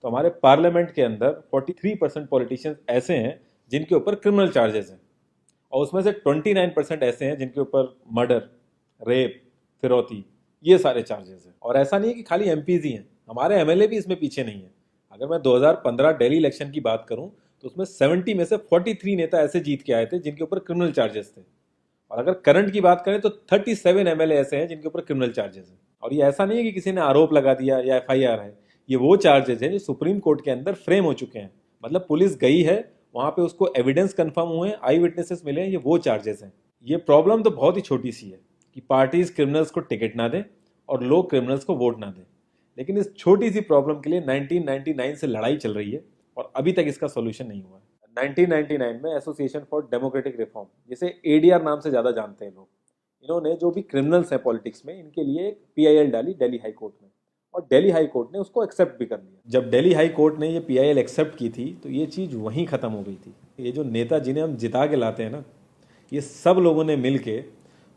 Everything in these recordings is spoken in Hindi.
तो हमारे पार्लियामेंट के अंदर 43% पॉलिटिशियंस ऐसे हैं जिनके ऊपर क्रिमिनल चार्जेस हैं, और उसमें से 29% ऐसे हैं जिनके ऊपर मर्डर, रेप, फिरौती, ये सारे चार्जेस हैं। और ऐसा नहीं है कि खाली एमपीज ही हैं, हमारे एमएलए भी इसमें पीछे नहीं है। अगर मैं 2015 दिल्ली इलेक्शन की बात करूं तो उसमें 70 में से 43 नेता ऐसे जीत के आए थे जिनके ऊपर क्रिमिनल चार्जेस थे। और अगर करंट की बात करें तो 37 एमएलए ऐसे हैं जिनके ऊपर क्रिमिनल चार्जेस हैं। और ये ऐसा नहीं है कि किसी ने आरोप लगा दिया या एफआईआर है, ये वो चार्जेस हैं जो सुप्रीम कोर्ट के अंदर फ्रेम हो चुके हैं। मतलब पुलिस गई है वहां पे, उसको एविडेंस कंफर्म हुए, आई विटनेसेस मिले हैं, ये वो चार्जेस हैं। ये प्रॉब्लम तो बहुत ही छोटी सी है कि पार्टीज क्रिमिनल्स को टिकट ना दें और लोग क्रिमिनल्स को वोट ना दें, लेकिन इस छोटी सी प्रॉब्लम के लिए 1999 से लड़ाई चल रही है और अभी तक इसका सोल्यूशन नहीं हुआ है। 1999 में एसोसिएशन फॉर डेमोक्रेटिक रिफॉर्म, जिसे एडीआर नाम से ज़्यादा जानते हैं लोग, इन्होंने जो भी क्रिमिनल्स हैं पॉलिटिक्स में, इनके लिए एक पीआईएल डाली दिल्ली हाई कोर्ट में, और दिल्ली हाई कोर्ट ने उसको एक्सेप्ट भी कर लिया। जब दिल्ली हाई कोर्ट ने ये पीआईएल एक्सेप्ट की थी तो ये चीज़ वहीं ख़त्म हो गई थी। ये जो नेता जिन्हें हम जिता के लाते हैं ना, ये सब लोगों ने मिल के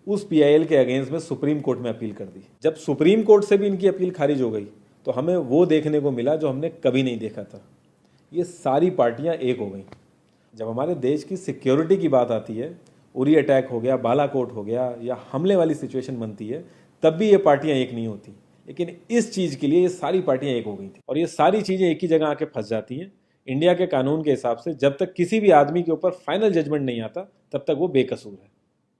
उस पीआईएल के अगेंस्ट में सुप्रीम कोर्ट में अपील कर दी। जब सुप्रीम कोर्ट से भी इनकी अपील खारिज हो गई तो हमें वो देखने को मिला जो हमने कभी नहीं देखा था, ये सारी पार्टियां एक हो गई। जब हमारे देश की सिक्योरिटी की बात आती है, उरी अटैक हो गया, बालाकोट हो गया, या हमले वाली सिचुएशन बनती है, तब भी ये पार्टियां एक नहीं होती। लेकिन इस चीज़ के लिए ये सारी पार्टियां एक हो गई थी, और ये सारी चीज़ें एक ही जगह आके फंस जाती हैं। इंडिया के कानून के हिसाब से जब तक किसी भी आदमी के ऊपर फाइनल जजमेंट नहीं आता तब तक वो बेकसूर है,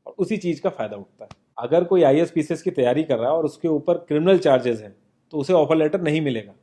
और उसी चीज़ का फायदा उठता है। अगर कोई आईएएस पीसीएस की तैयारी कर रहा है और उसके ऊपर क्रिमिनल चार्जेस हैं तो उसे ऑफर लेटर नहीं मिलेगा।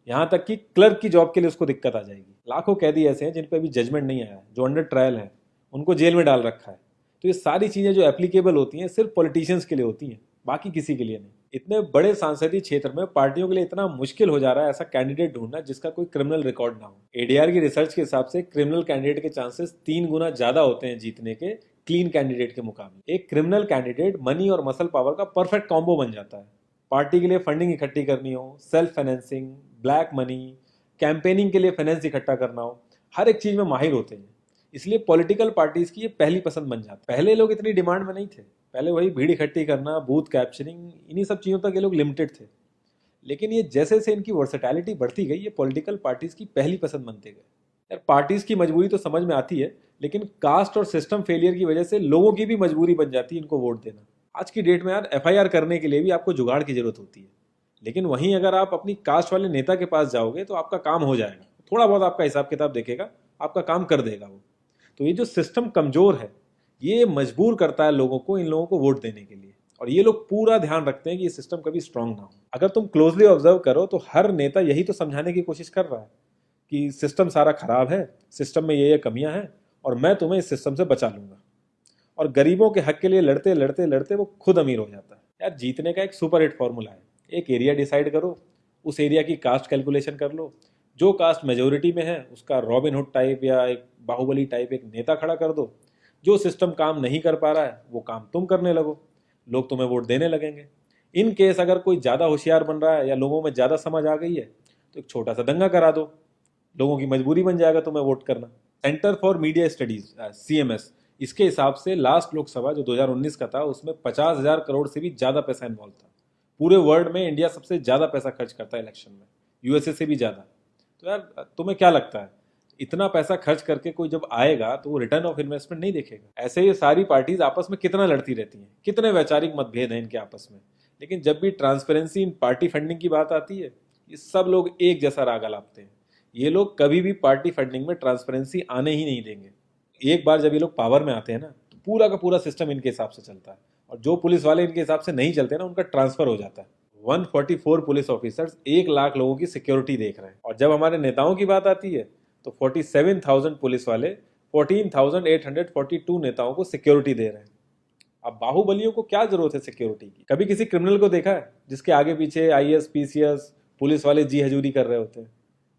यहाँ तक कि क्लर्क की जॉब के लिए उसको दिक्कत आ जाएगी। लाखों कैदी ऐसे हैं जिन पर अभी जजमेंट नहीं आया है, जो अंडर ट्रायल है, उनको जेल में डाल रखा है। तो ये सारी चीज़ें जो एप्लीकेबल होती हैं सिर्फ पॉलिटिशियंस के लिए होती हैं, बाकी किसी के लिए नहीं। इतने बड़े सांसदीय क्षेत्र में पार्टियों के लिए इतना मुश्किल हो जा रहा है ऐसा कैंडिडेट ढूंढना जिसका कोई क्रिमिनल रिकॉर्ड ना हो। एडीआर की रिसर्च के हिसाब से क्रिमिनल कैंडिडेट के चांसेस 3 गुना ज्यादा होते हैं जीतने के क्लीन कैंडिडेट के मुकाबले। एक क्रिमिनल कैंडिडेट मनी और मसल पावर का परफेक्ट कॉम्बो बन जाता है। पार्टी के लिए फंडिंग इकट्ठी करनी हो, self financing, black money, campaigning के लिए फाइनेंस इकट्ठा करना हो, हर एक चीज में माहिर होते हैं। इसलिए पॉलिटिकल पार्टीज की ये पहली पसंद बन जाती है। पहले लोग इतनी डिमांड में नहीं थे, पहले वही भीड़ इकट्ठी करना, बूथ कैप्चरिंग, इन्हीं सब चीज़ों तक ये लोग लिमिटेड थे। लेकिन ये जैसे जैसे इनकी वर्सेटैलिटी बढ़ती गई, ये पॉलिटिकल पार्टीज की पहली पसंद बनते गए। यार पार्टीज की मजबूरी तो समझ में आती है, लेकिन कास्ट और सिस्टम फेलियर की वजह से लोगों की भी मजबूरी बन जाती है इनको वोट देना। आज की डेट में यार एफआईआर करने के लिए भी आपको जुगाड़ की जरूरत होती है, लेकिन वहीं अगर आप अपनी कास्ट वाले नेता के पास जाओगे तो आपका काम हो जाएगा, थोड़ा बहुत आपका हिसाब किताब देखेगा, आपका काम कर देगा वो। तो ये जो सिस्टम कमजोर है, ये मजबूर करता है लोगों को इन लोगों को वोट देने के लिए, और ये लोग पूरा ध्यान रखते हैं कि ये सिस्टम कभी स्ट्रांग ना हो। अगर तुम क्लोजली ऑब्जर्व करो तो हर नेता यही तो समझाने की कोशिश कर रहा है कि सिस्टम सारा खराब है, सिस्टम में ये कमियां हैं, और मैं तुम्हें इस सिस्टम से बचा लूंगा। और गरीबों के हक के लिए लड़ते लड़ते लड़ते वो खुद अमीर हो जाता है। यार जीतने का एक सुपर हिट फॉर्मूला है, एक एरिया डिसाइड करो, उस एरिया की कास्ट कैलकुलेशन कर लो, जो कास्ट मेजोरिटी में है उसका रॉबिन हुड टाइप या एक बाहुबली टाइप एक नेता खड़ा कर दो, जो सिस्टम काम नहीं कर पा रहा है वो काम तुम करने लगो, लोग तुम्हें वोट देने लगेंगे। इन केस अगर कोई ज़्यादा होशियार बन रहा है या लोगों में ज़्यादा समझ आ गई है तो एक छोटा सा दंगा करा दो, लोगों की मजबूरी बन जाएगा तुम्हें वोट करना। Centre for media studies CMS, इसके हिसाब से लास्ट लोकसभा जो 2019 का था उसमें 50,000 करोड़ से भी ज़्यादा पैसा इन्वॉल्व था। पूरे वर्ल्ड में इंडिया सबसे ज़्यादा पैसा खर्च करता है इलेक्शन में, यूएसए से भी ज़्यादा। तो यार तुम्हें क्या लगता है, इतना पैसा खर्च करके कोई जब आएगा तो वो रिटर्न ऑफ इन्वेस्टमेंट नहीं देखेगा? ऐसे ये सारी पार्टीज आपस में कितना लड़ती रहती हैं, कितने वैचारिक मतभेद हैं इनके आपस में, लेकिन जब भी ट्रांसपेरेंसी इन पार्टी फंडिंग की बात आती है ये सब लोग एक जैसा राग लापते हैं। ये लोग कभी भी पार्टी फंडिंग में ट्रांसपेरेंसी आने ही नहीं देंगे। एक बार जब ये लोग पावर में आते हैं ना तो पूरा का पूरा सिस्टम इनके हिसाब से चलता है, और जो पुलिस वाले इनके हिसाब से नहीं चलते ना उनका ट्रांसफर हो जाता है। 144 पुलिस ऑफिसर्स 1 लाख लोगों की सिक्योरिटी देख रहे हैं, और जब हमारे नेताओं की बात आती है तो 47,000 पुलिस वाले 14,842 नेताओं को सिक्योरिटी दे रहे हैं। अब बाहुबलियों को क्या जरूरत है सिक्योरिटी की? कभी किसी क्रिमिनल को देखा है जिसके आगे पीछे आईएएस पीसीएस पुलिस वाले जी हजूरी कर रहे होते हैं?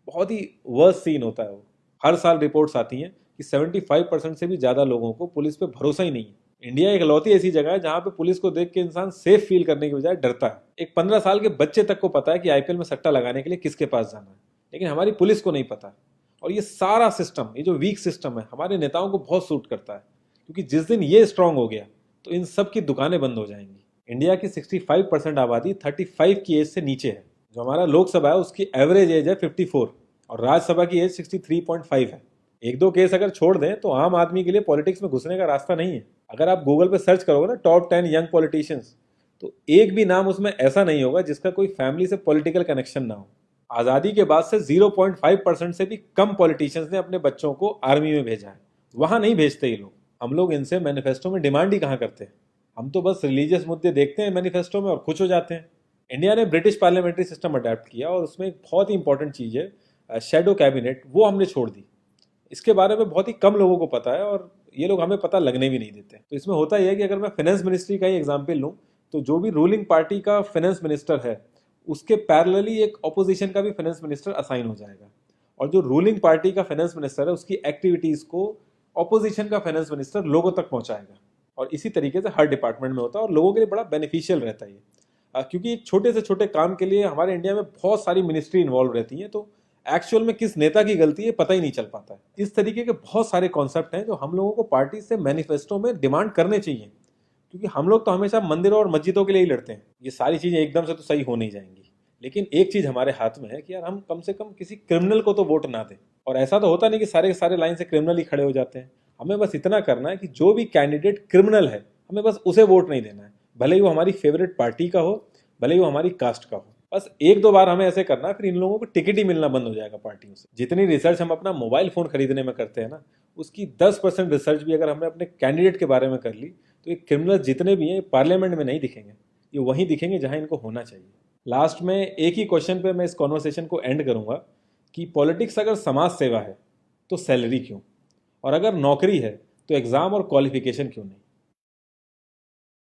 बहुत ही वर्स्ट सीन होता है वो। हर साल रिपोर्ट्स आती हैं कि 75% से भी ज्यादा लोगों को पुलिस पे भरोसा ही नहीं है। इंडिया एक लौती ऐसी जगह है जहां पे पुलिस को देख के इंसान सेफ फील करने की बजाय डरता है। एक 15 साल के बच्चे तक को पता है कि आईपीएल में सट्टा लगाने के लिए किसके पास जाना है, लेकिन हमारी पुलिस को नहीं पता। और ये सारा सिस्टम, ये जो वीक सिस्टम है, हमारे नेताओं को बहुत सूट करता है, क्योंकि जिस दिन ये स्ट्रांग हो गया तो इन सब की दुकानें बंद हो जाएंगी। इंडिया की 65% आबादी 35 की एज से नीचे है। जो हमारा लोकसभा है उसकी एवरेज एज है 54 और राज्यसभा की एज 63.5 है। एक दो केस अगर छोड़ दें तो आम आदमी के लिए पॉलिटिक्स में घुसने का रास्ता नहीं है। अगर आप गूगल पे सर्च करोगे ना टॉप 10 यंग पॉलिटिशियंस, तो एक भी नाम उसमें ऐसा नहीं होगा जिसका कोई फैमिली से पॉलिटिकल कनेक्शन ना हो। आज़ादी के बाद से 0.5% से भी कम पॉलिटिशियंस ने अपने बच्चों को आर्मी में भेजा है। वहां नहीं भेजते ये लोग। हम लोग इनसे मैनिफेस्टो में डिमांड ही कहाँ करते हैं। हम तो बस रिलीजियस मुद्दे देखते हैं मैनिफेस्टो में और खुश हो जाते हैं। इंडिया ने ब्रिटिश पार्लियामेंट्री सिस्टम अडेप्ट किया और उसमें एक बहुत ही इंपॉर्टेंट चीज़ है शेडो कैबिनेट, वो हमने छोड़ दी। इसके बारे में बहुत ही कम लोगों को पता है और ये लोग हमें पता लगने भी नहीं देते। तो इसमें होता यह है कि अगर मैं फाइनेंस मिनिस्ट्री का ही एग्जाम्पल लूँ तो जो भी रूलिंग पार्टी का फाइनेंस मिनिस्टर है उसके पैरेलली एक ऑपोजिशन का भी फाइनेंस मिनिस्टर असाइन हो जाएगा और जो रूलिंग पार्टी का फाइनेंस मिनिस्टर है उसकी एक्टिविटीज़ को ऑपोजिशन का फाइनेंस मिनिस्टर लोगों तक पहुंचाएगा। और इसी तरीके से हर डिपार्टमेंट में होता है और लोगों के लिए बड़ा बेनिफिशियल रहता है ये। क्योंकि एक छोटे से छोटे काम के लिए हमारे इंडिया में बहुत सारी मिनिस्ट्री इन्वॉल्व रहती हैं, तो एक्चुअल में किस नेता की गलती है पता ही नहीं चल पाता है। इस तरीके के बहुत सारे कॉन्सेप्ट हैं जो हम लोगों को पार्टी से मैनिफेस्टो में डिमांड करने चाहिए, क्योंकि हम लोग तो हमेशा मंदिरों और मस्जिदों के लिए ही लड़ते हैं। ये सारी चीज़ें एकदम से तो सही हो नहीं जाएंगी, लेकिन एक चीज़ हमारे हाथ में है कि यार हम कम से कम किसी क्रिमिनल को तो वोट ना दें। और ऐसा तो होता नहीं कि सारे के सारे लाइन से क्रिमिनल ही खड़े हो जाते हैं। हमें बस इतना करना है कि जो भी कैंडिडेट क्रिमिनल है हमें बस उसे वोट नहीं देना है, भले ही वो हमारी फेवरेट पार्टी का हो, भले ही वो हमारी कास्ट का हो। बस एक दो बार हमें ऐसे करना है, फिर इन लोगों को टिकट ही मिलना बंद हो जाएगा पार्टियों से। जितनी रिसर्च हम अपना मोबाइल फोन खरीदने में करते हैं ना, उसकी 10% रिसर्च भी अगर हमने अपने कैंडिडेट के बारे में कर ली तो ये क्रिमिनल जितने भी हैं पार्लियामेंट में नहीं दिखेंगे, ये वहीं दिखेंगे जहां इनको होना चाहिए। लास्ट में एक ही क्वेश्चन पे मैं इस कॉन्वर्सेशन को एंड करूंगा कि पॉलिटिक्स अगर समाज सेवा है तो सैलरी क्यों, और अगर नौकरी है तो एग्जाम और क्वालिफिकेशन क्यों नहीं।